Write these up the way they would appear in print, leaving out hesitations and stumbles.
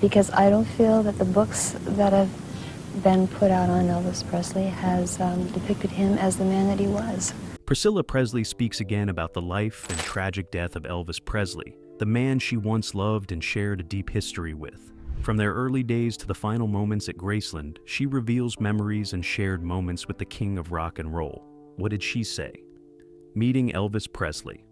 Because I don't feel that the books that have been put out on Elvis Presley has depicted him as the man that he was. Priscilla Presley speaks again about the life and tragic death of Elvis Presley, the man she once loved and shared a deep history with. From their early days to the final moments at Graceland, she reveals memories and shared moments with the king of rock and roll. What did she say? Meeting Elvis Presley.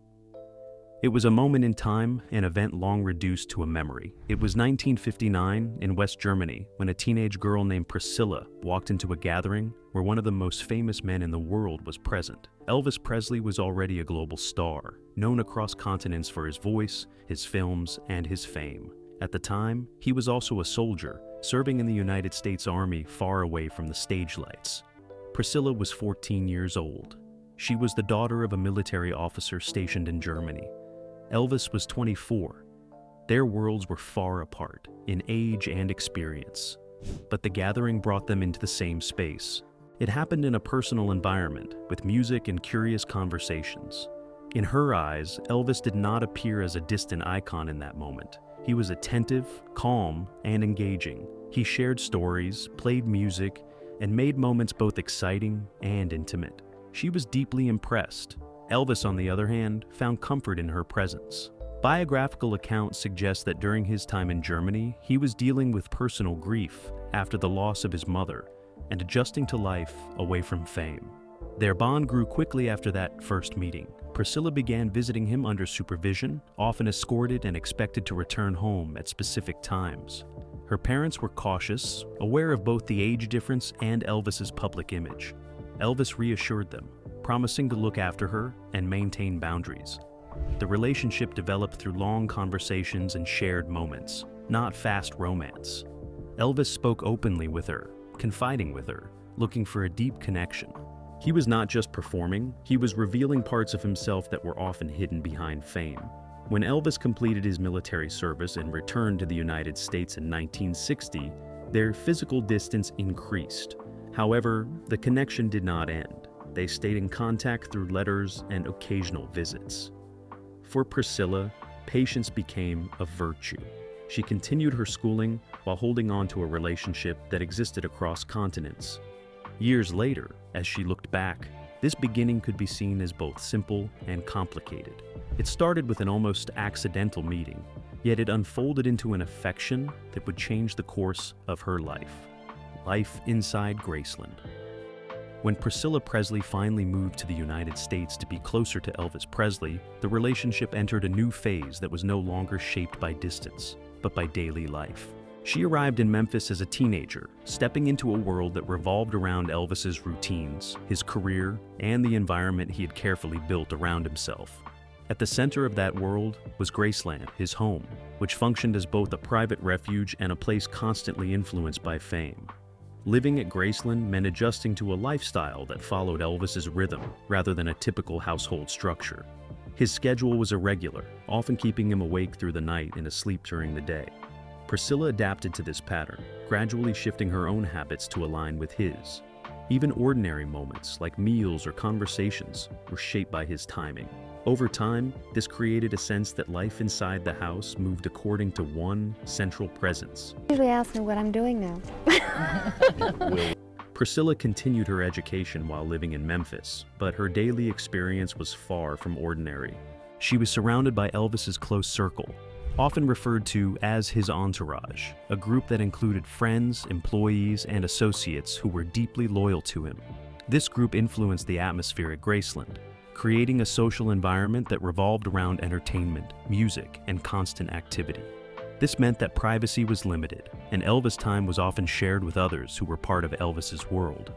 It was a moment in time, an event long reduced to a memory. It was 1959 in West Germany when a teenage girl named Priscilla walked into a gathering where one of the most famous men in the world was present. Elvis Presley was already a global star, known across continents for his voice, his films, and his fame. At the time, he was also a soldier, serving in the United States Army far away from the stage lights. Priscilla was 14 years old. She was the daughter of a military officer stationed in Germany. Elvis was 24. Their worlds were far apart, in age and experience. But the gathering brought them into the same space. It happened in a personal environment, with music and curious conversations. In her eyes, Elvis did not appear as a distant icon in that moment. He was attentive, calm, and engaging. He shared stories, played music, and made moments both exciting and intimate. She was deeply impressed. Elvis, on the other hand, found comfort in her presence. Biographical accounts suggest that during his time in Germany, he was dealing with personal grief after the loss of his mother and adjusting to life away from fame. Their bond grew quickly after that first meeting. Priscilla began visiting him under supervision, often escorted and expected to return home at specific times. Her parents were cautious, aware of both the age difference and Elvis's public image. Elvis reassured them, promising to look after her and maintain boundaries. The relationship developed through long conversations and shared moments, not fast romance. Elvis spoke openly with her, confiding with her, looking for a deep connection. He was not just performing, he was revealing parts of himself that were often hidden behind fame. When Elvis completed his military service and returned to the United States in 1960, their physical distance increased. However, the connection did not end. They stayed in contact through letters and occasional visits. For Priscilla, patience became a virtue. She continued her schooling while holding on to a relationship that existed across continents. Years later, as she looked back, this beginning could be seen as both simple and complicated. It started with an almost accidental meeting, yet it unfolded into an affection that would change the course of her life. Life inside Graceland. When Priscilla Presley finally moved to the United States to be closer to Elvis Presley, the relationship entered a new phase that was no longer shaped by distance, but by daily life. She arrived in Memphis as a teenager, stepping into a world that revolved around Elvis's routines, his career, and the environment he had carefully built around himself. At the center of that world was Graceland, his home, which functioned as both a private refuge and a place constantly influenced by fame. Living at Graceland meant adjusting to a lifestyle that followed Elvis's rhythm rather than a typical household structure. His schedule was irregular, often keeping him awake through the night and asleep during the day. Priscilla adapted to this pattern, gradually shifting her own habits to align with his. Even ordinary moments, like meals or conversations, were shaped by his timing. Over time, this created a sense that life inside the house moved according to one central presence. Usually ask me what I'm doing now. Priscilla continued her education while living in Memphis, but her daily experience was far from ordinary. She was surrounded by Elvis's close circle, often referred to as his entourage, a group that included friends, employees, and associates who were deeply loyal to him. This group influenced the atmosphere at Graceland, creating a social environment that revolved around entertainment, music, and constant activity. This meant that privacy was limited, and Elvis time was often shared with others who were part of Elvis's world.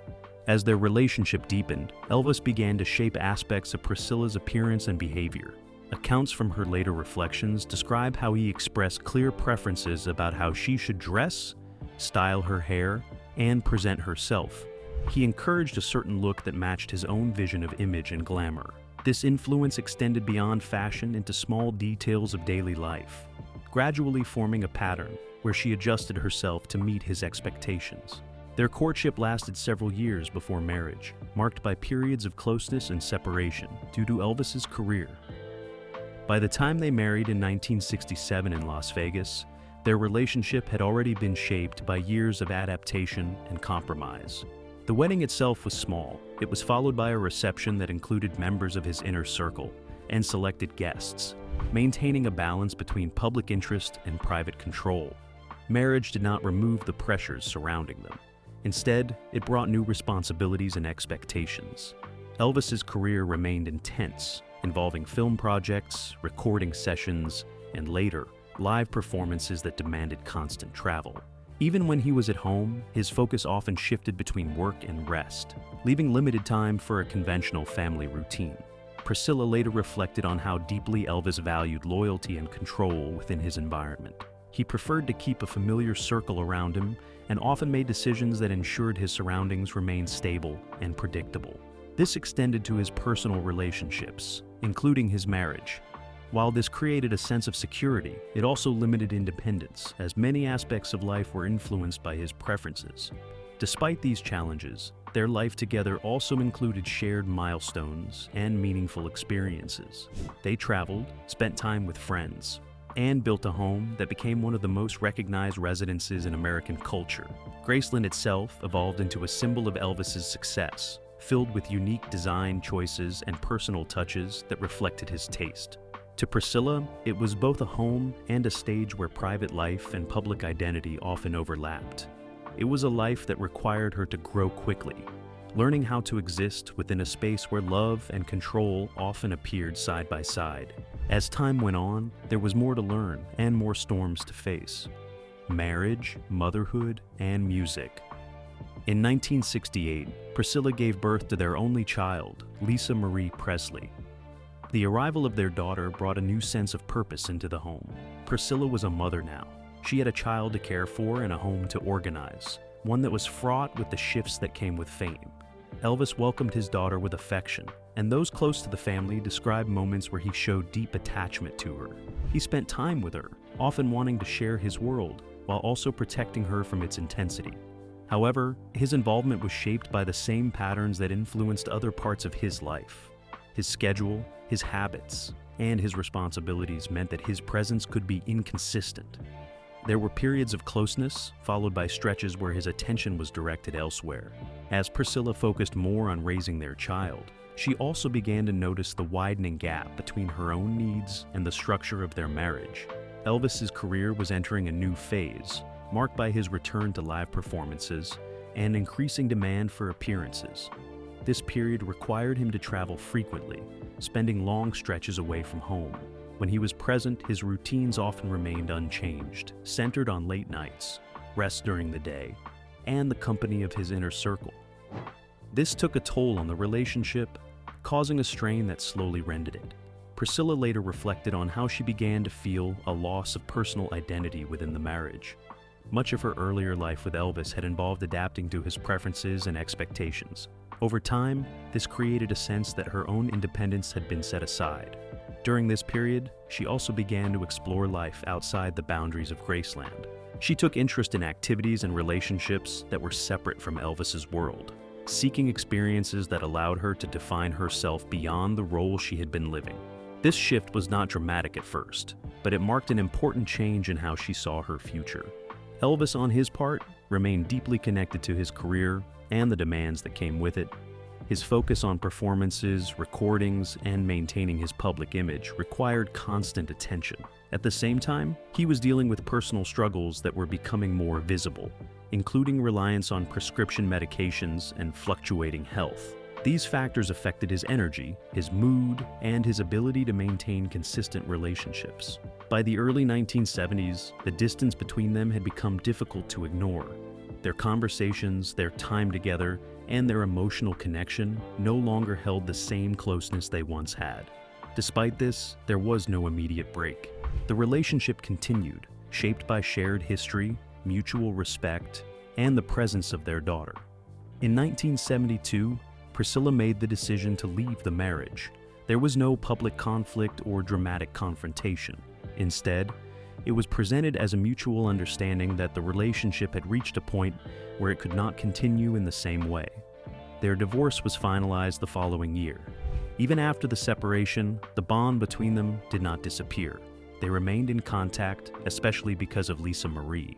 As their relationship deepened, Elvis began to shape aspects of Priscilla's appearance and behavior. Accounts from her later reflections describe how he expressed clear preferences about how she should dress, style her hair, and present herself. He encouraged a certain look that matched his own vision of image and glamour. This influence extended beyond fashion into small details of daily life, gradually forming a pattern where she adjusted herself to meet his expectations. Their courtship lasted several years before marriage, marked by periods of closeness and separation due to Elvis's career. By the time they married in 1967 in Las Vegas, Their relationship had already been shaped by years of adaptation and compromise. The wedding itself was small. It was followed by a reception that included members of his inner circle and selected guests, maintaining a balance between public interest and private control. Marriage did not remove the pressures surrounding them. Instead, it brought new responsibilities and expectations. Elvis's career remained intense, involving film projects, recording sessions, and later, live performances that demanded constant travel. Even when he was at home, his focus often shifted between work and rest, leaving limited time for a conventional family routine. Priscilla later reflected on how deeply Elvis valued loyalty and control within his environment. He preferred to keep a familiar circle around him and often made decisions that ensured his surroundings remained stable and predictable. This extended to his personal relationships, including his marriage. While this created a sense of security, it also limited independence, as many aspects of life were influenced by his preferences. Despite these challenges, their life together also included shared milestones and meaningful experiences. They traveled, spent time with friends, and built a home that became one of the most recognized residences in American culture. Graceland itself evolved into a symbol of Elvis's success, filled with unique design choices and personal touches that reflected his taste. To Priscilla, it was both a home and a stage where private life and public identity often overlapped. It was a life that required her to grow quickly, learning how to exist within a space where love and control often appeared side by side. As time went on, there was more to learn and more storms to face. Marriage, motherhood, and music. In 1968, Priscilla gave birth to their only child, Lisa Marie Presley. The arrival of their daughter brought a new sense of purpose into the home. Priscilla was a mother now. She had a child to care for and a home to organize, one that was fraught with the shifts that came with fame. Elvis welcomed his daughter with affection, and those close to the family described moments where he showed deep attachment to her. He spent time with her, often wanting to share his world, while also protecting her from its intensity. However, his involvement was shaped by the same patterns that influenced other parts of his life. His schedule, his habits, and his responsibilities meant that his presence could be inconsistent. There were periods of closeness, followed by stretches where his attention was directed elsewhere. As Priscilla focused more on raising their child, she also began to notice the widening gap between her own needs and the structure of their marriage. Elvis's career was entering a new phase, marked by his return to live performances and increasing demand for appearances. This period required him to travel frequently, spending long stretches away from home. When he was present, his routines often remained unchanged, centered on late nights, rest during the day, and the company of his inner circle. This took a toll on the relationship, causing a strain that slowly rended it. Priscilla later reflected on how she began to feel a loss of personal identity within the marriage. Much of her earlier life with Elvis had involved adapting to his preferences and expectations. Over time, this created a sense that her own independence had been set aside. During this period, she also began to explore life outside the boundaries of Graceland. She took interest in activities and relationships that were separate from Elvis's world, seeking experiences that allowed her to define herself beyond the role she had been living. This shift was not dramatic at first, but it marked an important change in how she saw her future. Elvis, on his part, remained deeply connected to his career and the demands that came with it. His focus on performances, recordings, and maintaining his public image required constant attention. At the same time, he was dealing with personal struggles that were becoming more visible, including reliance on prescription medications and fluctuating health. These factors affected his energy, his mood, and his ability to maintain consistent relationships. By the early 1970s, the distance between them had become difficult to ignore. Their conversations, their time together, and their emotional connection no longer held the same closeness they once had. Despite this, there was no immediate break. The relationship continued, shaped by shared history, mutual respect, and the presence of their daughter. In 1972, Priscilla made the decision to leave the marriage. There was no public conflict or dramatic confrontation. Instead, it was presented as a mutual understanding that the relationship had reached a point where it could not continue in the same way. Their divorce was finalized the following year. Even after the separation, the bond between them did not disappear. they remained in contact, especially because of Lisa Marie.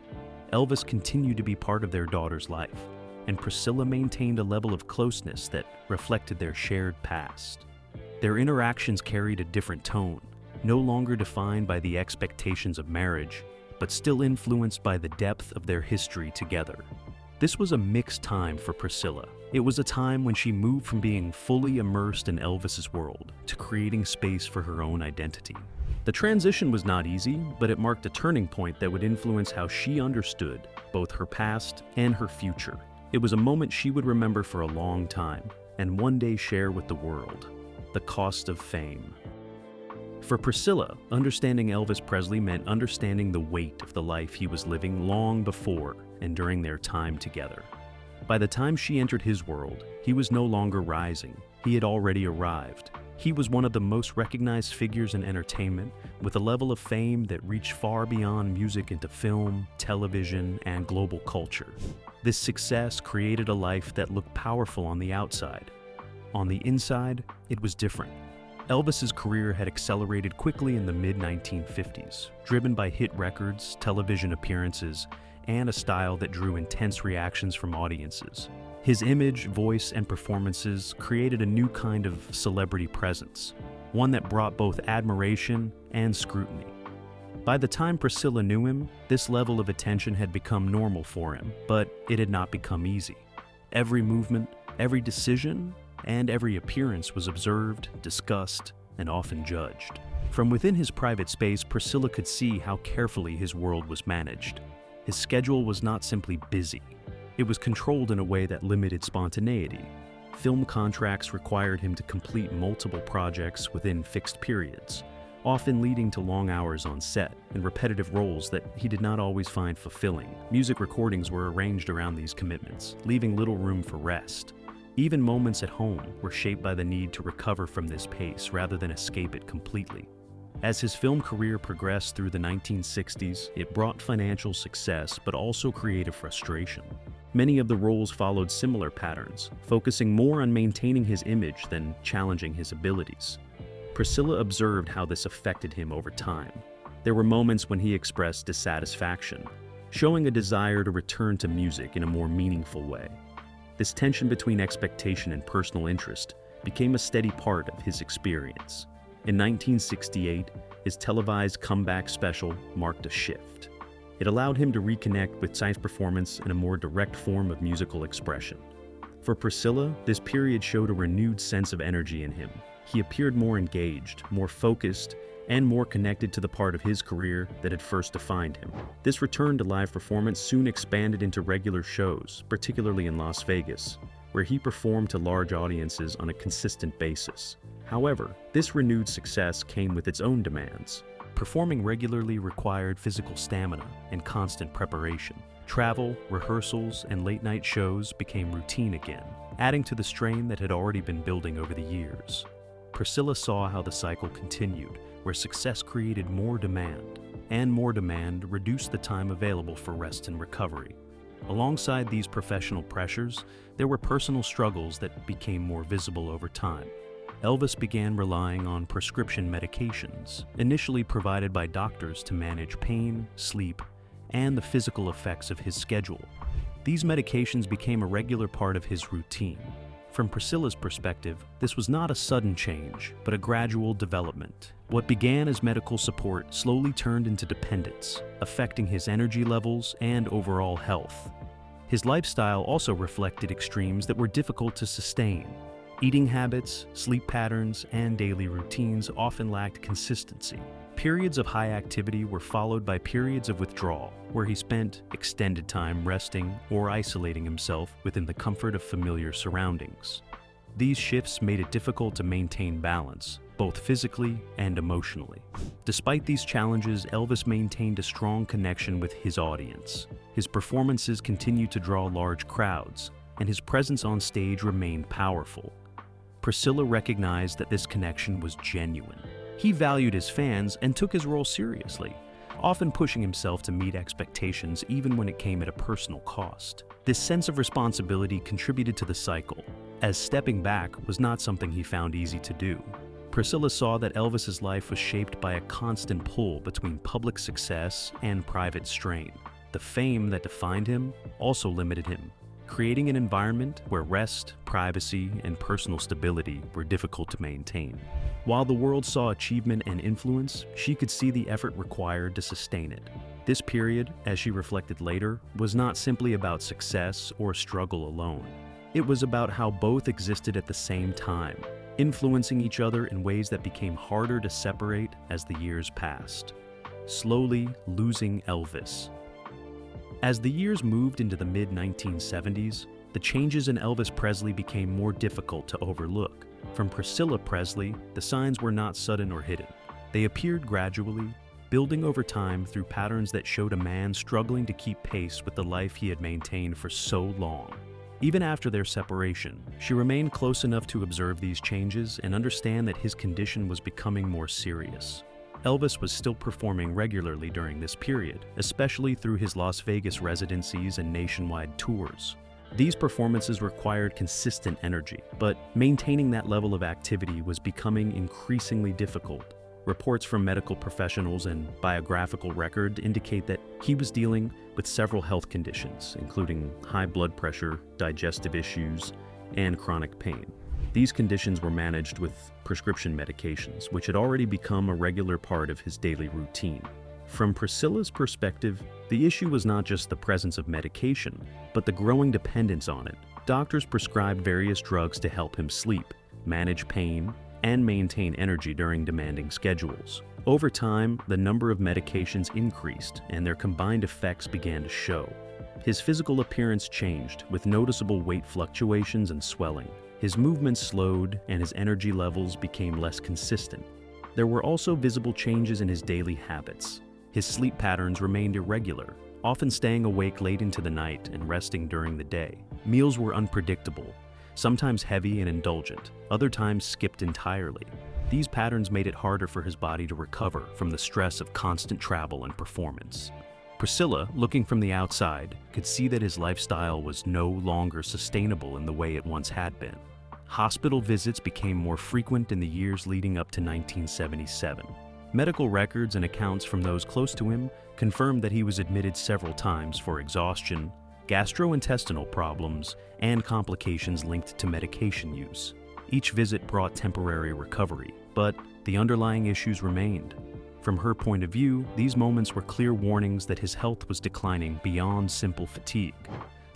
Elvis continued to be part of their daughter's life, and Priscilla maintained a level of closeness that reflected their shared past. Their interactions carried a different tone, no longer defined by the expectations of marriage, but still influenced by the depth of their history together. This was a mixed time for Priscilla. It was a time when she moved from being fully immersed in Elvis's world to creating space for her own identity. The transition was not easy, but it marked a turning point that would influence how she understood both her past and her future. It was a moment she would remember for a long time, and one day share with the world: the cost of fame. For Priscilla, understanding Elvis Presley meant understanding the weight of the life he was living long before and during their time together. By the time she entered his world, he was no longer rising. He had already arrived. He was one of the most recognized figures in entertainment, with a level of fame that reached far beyond music into film, television, and global culture. This success created a life that looked powerful on the outside. On the inside, it was different. Elvis's career had accelerated quickly in the mid-1950s, driven by hit records, television appearances, and a style that drew intense reactions from audiences. His image, voice, and performances created a new kind of celebrity presence, one that brought both admiration and scrutiny. By the time Priscilla knew him, this level of attention had become normal for him, but it had not become easy. Every movement, every decision, and every appearance was observed, discussed, and often judged. From within his private space, Priscilla could see how carefully his world was managed. His schedule was not simply busy. It was controlled in a way that limited spontaneity. Film contracts required him to complete multiple projects within fixed periods, often leading to long hours on set and repetitive roles that he did not always find fulfilling. Music recordings were arranged around these commitments, leaving little room for rest. Even moments at home were shaped by the need to recover from this pace rather than escape it completely. As his film career progressed through the 1960s, it brought financial success but also creative frustration. Many of the roles followed similar patterns, focusing more on maintaining his image than challenging his abilities. Priscilla observed how this affected him over time. There were moments when he expressed dissatisfaction, showing a desire to return to music in a more meaningful way. This tension between expectation and personal interest became a steady part of his experience. In 1968, his televised comeback special marked a shift. It allowed him to reconnect with science performance in a more direct form of musical expression. For Priscilla, this period showed a renewed sense of energy in him. He appeared more engaged, more focused, and more connected to the part of his career that had first defined him. This return to live performance soon expanded into regular shows, particularly in Las Vegas, where he performed to large audiences on a consistent basis. However, this renewed success came with its own demands. Performing regularly required physical stamina and constant preparation. Travel, rehearsals, and late-night shows became routine again, adding to the strain that had already been building over the years. Priscilla saw how the cycle continued, where success created more demand, and more demand reduced the time available for rest and recovery. Alongside these professional pressures, there were personal struggles that became more visible over time. Elvis began relying on prescription medications, initially provided by doctors to manage pain, sleep, and the physical effects of his schedule. These medications became a regular part of his routine. From Priscilla's perspective, this was not a sudden change, but a gradual development. What began as medical support slowly turned into dependence, affecting his energy levels and overall health. His lifestyle also reflected extremes that were difficult to sustain. Eating habits, sleep patterns, and daily routines often lacked consistency. Periods of high activity were followed by periods of withdrawal, where he spent extended time resting or isolating himself within the comfort of familiar surroundings. These shifts made it difficult to maintain balance, both physically and emotionally. Despite these challenges, Elvis maintained a strong connection with his audience. His performances continued to draw large crowds, and his presence on stage remained powerful. Priscilla recognized that this connection was genuine. He valued his fans and took his role seriously, often pushing himself to meet expectations even when it came at a personal cost. This sense of responsibility contributed to the cycle, as stepping back was not something he found easy to do. Priscilla saw that Elvis's life was shaped by a constant pull between public success and private strain. The fame that defined him also limited him, creating an environment where rest, privacy, and personal stability were difficult to maintain. While the world saw achievement and influence, she could see the effort required to sustain it. This period, as she reflected later, was not simply about success or struggle alone. It was about how both existed at the same time, influencing each other in ways that became harder to separate as the years passed. Slowly losing Elvis. As the years moved into the mid-1970s, the changes in Elvis Presley became more difficult to overlook. From Priscilla Presley, the signs were not sudden or hidden. They appeared gradually, building over time through patterns that showed a man struggling to keep pace with the life he had maintained for so long. Even after their separation, she remained close enough to observe these changes and understand that his condition was becoming more serious. Elvis was still performing regularly during this period, especially through his Las Vegas residencies and nationwide tours. These performances required consistent energy, but maintaining that level of activity was becoming increasingly difficult. Reports from medical professionals and biographical record indicate that he was dealing with several health conditions, including high blood pressure, digestive issues, and chronic pain. These conditions were managed with prescription medications, which had already become a regular part of his daily routine. From Priscilla's perspective, the issue was not just the presence of medication, but the growing dependence on it. Doctors prescribed various drugs to help him sleep, manage pain, and maintain energy during demanding schedules. Over time, the number of medications increased, and their combined effects began to show. His physical appearance changed, with noticeable weight fluctuations and swelling. His movements slowed, and his energy levels became less consistent. There were also visible changes in his daily habits. His sleep patterns remained irregular, often staying awake late into the night and resting during the day. Meals were unpredictable, sometimes heavy and indulgent, other times skipped entirely. These patterns made it harder for his body to recover from the stress of constant travel and performance. Priscilla, looking from the outside, could see that his lifestyle was no longer sustainable in the way it once had been. Hospital visits became more frequent in the years leading up to 1977. Medical records and accounts from those close to him confirmed that he was admitted several times for exhaustion, gastrointestinal problems, and complications linked to medication use. Each visit brought temporary recovery, but the underlying issues remained. From her point of view, these moments were clear warnings that his health was declining beyond simple fatigue.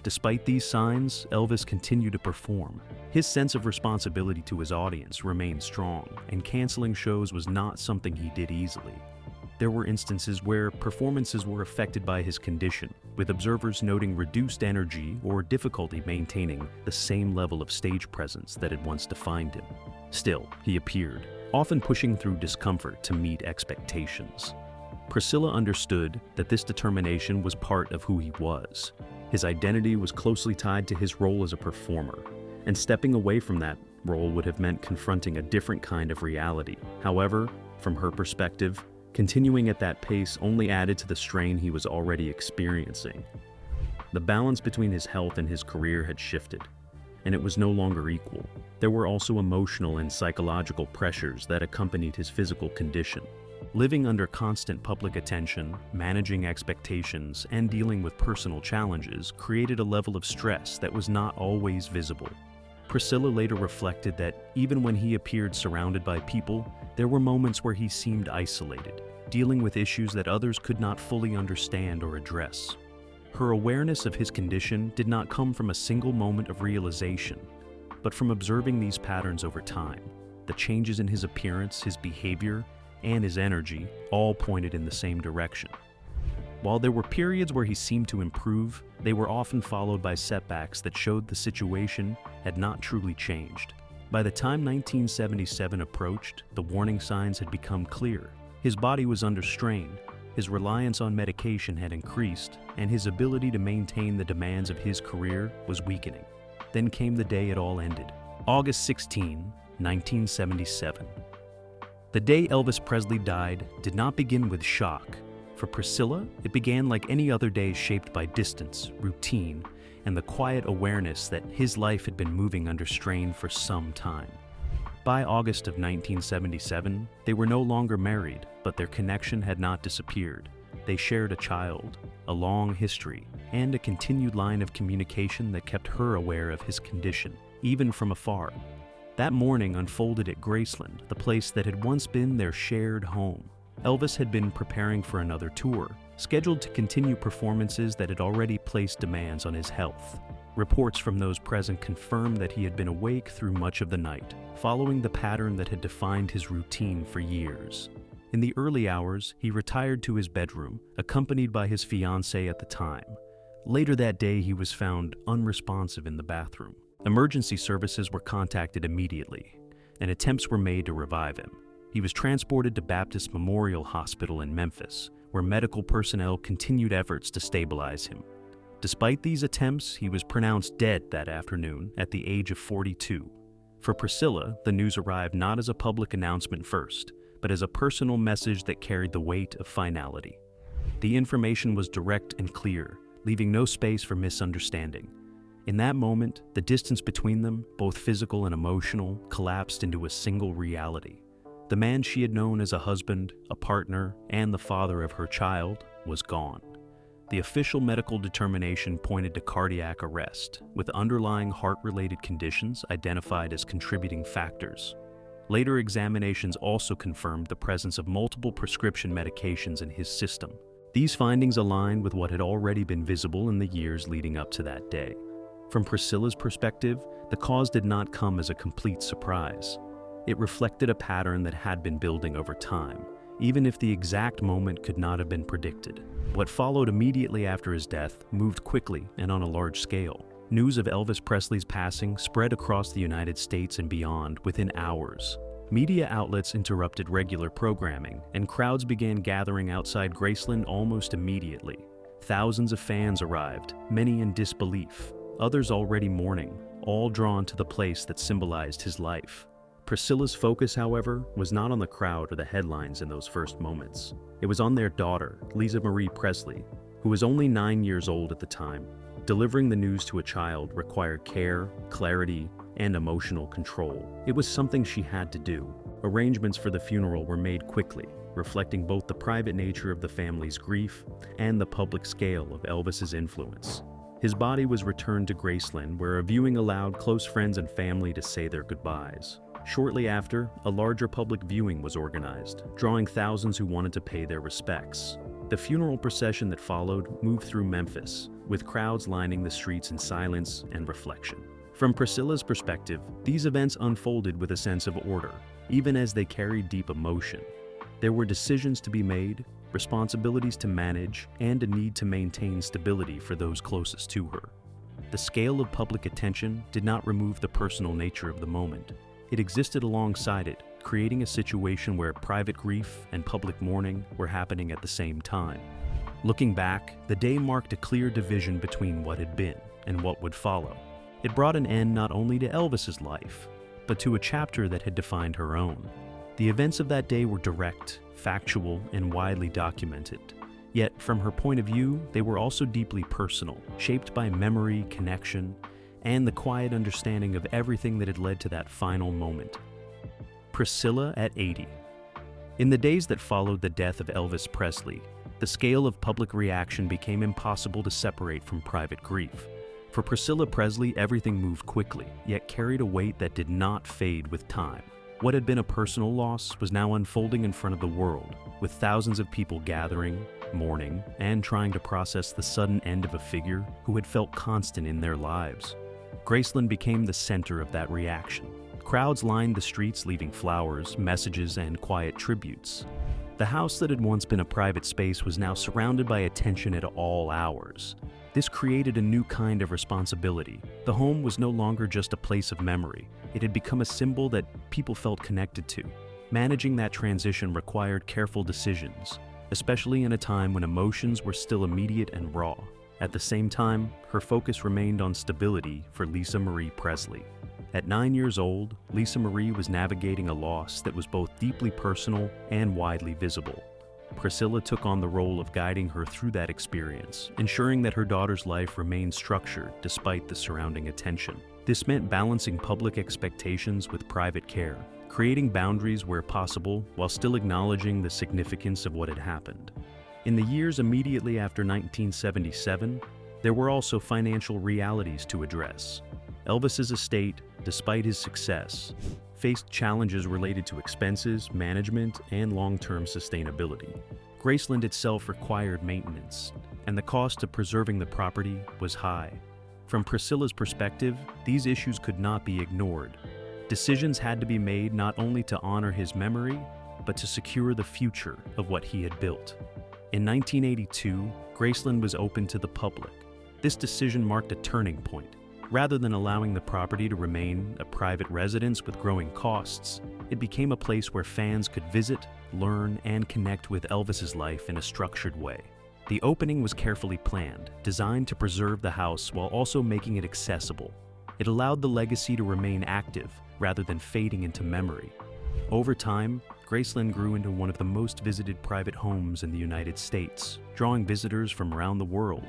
Despite these signs, Elvis continued to perform. His sense of responsibility to his audience remained strong, and canceling shows was not something he did easily. There were instances where performances were affected by his condition, with observers noting reduced energy or difficulty maintaining the same level of stage presence that had once defined him. Still, he appeared, often pushing through discomfort to meet expectations. Priscilla understood that this determination was part of who he was. His identity was closely tied to his role as a performer, and stepping away from that role would have meant confronting a different kind of reality. However, from her perspective, continuing at that pace only added to the strain he was already experiencing. The balance between his health and his career had shifted, and it was no longer equal. There were also emotional and psychological pressures that accompanied his physical condition. Living under constant public attention, managing expectations, and dealing with personal challenges created a level of stress that was not always visible. Priscilla later reflected that even when he appeared surrounded by people, there were moments where he seemed isolated, dealing with issues that others could not fully understand or address. Her awareness of his condition did not come from a single moment of realization, but from observing these patterns over time. The changes in his appearance, his behavior, and his energy all pointed in the same direction. While there were periods where he seemed to improve, they were often followed by setbacks that showed the situation had not truly changed. By the time 1977 approached, the warning signs had become clear. His body was under strain, his reliance on medication had increased, and his ability to maintain the demands of his career was weakening. Then came the day it all ended, August 16, 1977. The day Elvis Presley died did not begin with shock. For Priscilla, it began like any other day, shaped by distance, routine, and the quiet awareness that his life had been moving under strain for some time. By August of 1977, they were no longer married, but their connection had not disappeared. They shared a child, a long history, and a continued line of communication that kept her aware of his condition, even from afar. That morning unfolded at Graceland, the place that had once been their shared home. Elvis had been preparing for another tour, scheduled to continue performances that had already placed demands on his health. Reports from those present confirmed that he had been awake through much of the night, following the pattern that had defined his routine for years. In the early hours, he retired to his bedroom, accompanied by his fiancée at the time. Later that day, he was found unresponsive in the bathroom. Emergency services were contacted immediately, and attempts were made to revive him. He was transported to Baptist Memorial Hospital in Memphis, where medical personnel continued efforts to stabilize him. Despite these attempts, he was pronounced dead that afternoon at the age of 42. For Priscilla, the news arrived not as a public announcement first, but as a personal message that carried the weight of finality. The information was direct and clear, leaving no space for misunderstanding. In that moment, the distance between them, both physical and emotional, collapsed into a single reality. The man she had known as a husband, a partner, and the father of her child was gone. The official medical determination pointed to cardiac arrest, with underlying heart-related conditions identified as contributing factors. Later examinations also confirmed the presence of multiple prescription medications in his system. These findings aligned with what had already been visible in the years leading up to that day. From Priscilla's perspective, the cause did not come as a complete surprise. It reflected a pattern that had been building over time, even if the exact moment could not have been predicted. What followed immediately after his death moved quickly and on a large scale. News of Elvis Presley's passing spread across the United States and beyond within hours. Media outlets interrupted regular programming, and crowds began gathering outside Graceland almost immediately. Thousands of fans arrived, many in disbelief, others already mourning, all drawn to the place that symbolized his life. Priscilla's focus, however, was not on the crowd or the headlines in those first moments. It was on their daughter, Lisa Marie Presley, who was only 9 years old at the time. Delivering the news to a child required care, clarity, and emotional control. It was something she had to do. Arrangements for the funeral were made quickly, reflecting both the private nature of the family's grief and the public scale of Elvis's influence. His body was returned to Graceland, where a viewing allowed close friends and family to say their goodbyes. Shortly after, a larger public viewing was organized, drawing thousands who wanted to pay their respects. The funeral procession that followed moved through Memphis, with crowds lining the streets in silence and reflection. From Priscilla's perspective, these events unfolded with a sense of order, even as they carried deep emotion. There were decisions to be made, responsibilities to manage, and a need to maintain stability for those closest to her. The scale of public attention did not remove the personal nature of the moment. It existed alongside it, creating a situation where private grief and public mourning were happening at the same time. Looking back, the day marked a clear division between what had been and what would follow. It brought an end not only to Elvis's life, but to a chapter that had defined her own. The events of that day were direct, factual, and widely documented. Yet, from her point of view, they were also deeply personal, shaped by memory, connection, and the quiet understanding of everything that had led to that final moment. Priscilla at 80. In the days that followed the death of Elvis Presley, the scale of public reaction became impossible to separate from private grief. For Priscilla Presley, everything moved quickly, yet carried a weight that did not fade with time. What had been a personal loss was now unfolding in front of the world, with thousands of people gathering, mourning, and trying to process the sudden end of a figure who had felt constant in their lives. Graceland became the center of that reaction. Crowds lined the streets, leaving flowers, messages, and quiet tributes. The house that had once been a private space was now surrounded by attention at all hours. This created a new kind of responsibility. The home was no longer just a place of memory. It had become a symbol that people felt connected to. Managing that transition required careful decisions, especially in a time when emotions were still immediate and raw. At the same time, her focus remained on stability for Lisa Marie Presley. At 9 years old, Lisa Marie was navigating a loss that was both deeply personal and widely visible. Priscilla took on the role of guiding her through that experience, ensuring that her daughter's life remained structured despite the surrounding attention. This meant balancing public expectations with private care, creating boundaries where possible while still acknowledging the significance of what had happened. In the years immediately after 1977, there were also financial realities to address. Elvis's estate, despite his success, faced challenges related to expenses, management, and long-term sustainability. Graceland itself required maintenance, and the cost of preserving the property was high. From Priscilla's perspective, these issues could not be ignored. Decisions had to be made not only to honor his memory, but to secure the future of what he had built. In 1982, Graceland was open to the public. This decision marked a turning point. Rather than allowing the property to remain a private residence with growing costs, it became a place where fans could visit, learn, and connect with Elvis's life in a structured way. The opening was carefully planned, designed to preserve the house while also making it accessible. It allowed the legacy to remain active rather than fading into memory. Over time, Graceland grew into one of the most visited private homes in the United States, drawing visitors from around the world.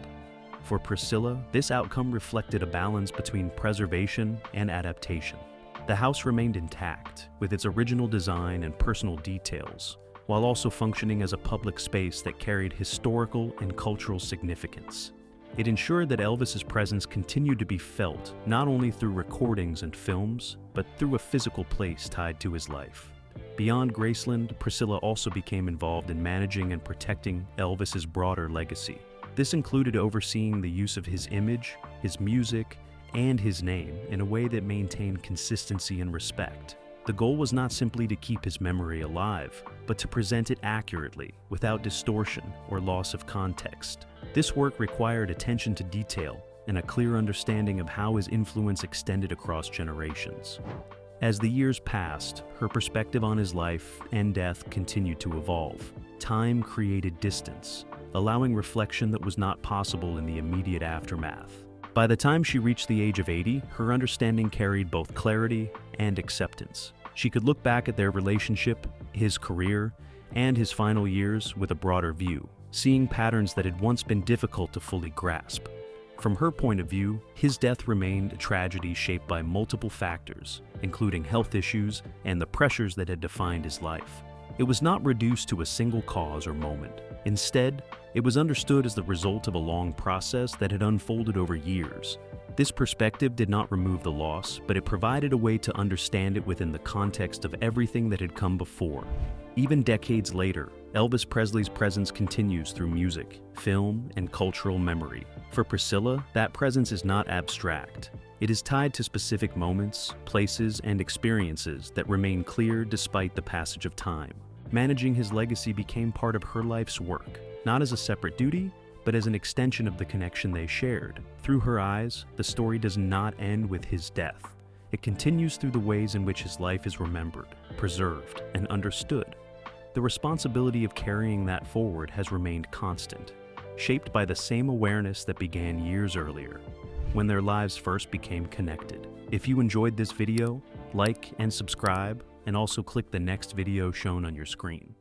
For Priscilla, this outcome reflected a balance between preservation and adaptation. The house remained intact, with its original design and personal details, while also functioning as a public space that carried historical and cultural significance. It ensured that Elvis's presence continued to be felt not only through recordings and films, but through a physical place tied to his life. Beyond Graceland, Priscilla also became involved in managing and protecting Elvis's broader legacy. This included overseeing the use of his image, his music, and his name in a way that maintained consistency and respect. The goal was not simply to keep his memory alive, but to present it accurately, without distortion or loss of context. This work required attention to detail and a clear understanding of how his influence extended across generations. As the years passed, her perspective on his life and death continued to evolve. Time created distance, allowing reflection that was not possible in the immediate aftermath. By the time she reached the age of 80, her understanding carried both clarity and acceptance. She could look back at their relationship, his career, and his final years with a broader view, seeing patterns that had once been difficult to fully grasp. From her point of view, his death remained a tragedy shaped by multiple factors, including health issues and the pressures that had defined his life. It was not reduced to a single cause or moment. Instead, it was understood as the result of a long process that had unfolded over years. This perspective did not remove the loss, but it provided a way to understand it within the context of everything that had come before. Even decades later, Elvis Presley's presence continues through music, film, and cultural memory. For Priscilla, that presence is not abstract. It is tied to specific moments, places, and experiences that remain clear despite the passage of time. Managing his legacy became part of her life's work, not as a separate duty, but as an extension of the connection they shared. Through her eyes, the story does not end with his death. It continues through the ways in which his life is remembered, preserved, and understood. The responsibility of carrying that forward has remained constant, shaped by the same awareness that began years earlier, when their lives first became connected. If you enjoyed this video, like and subscribe, and also click the next video shown on your screen.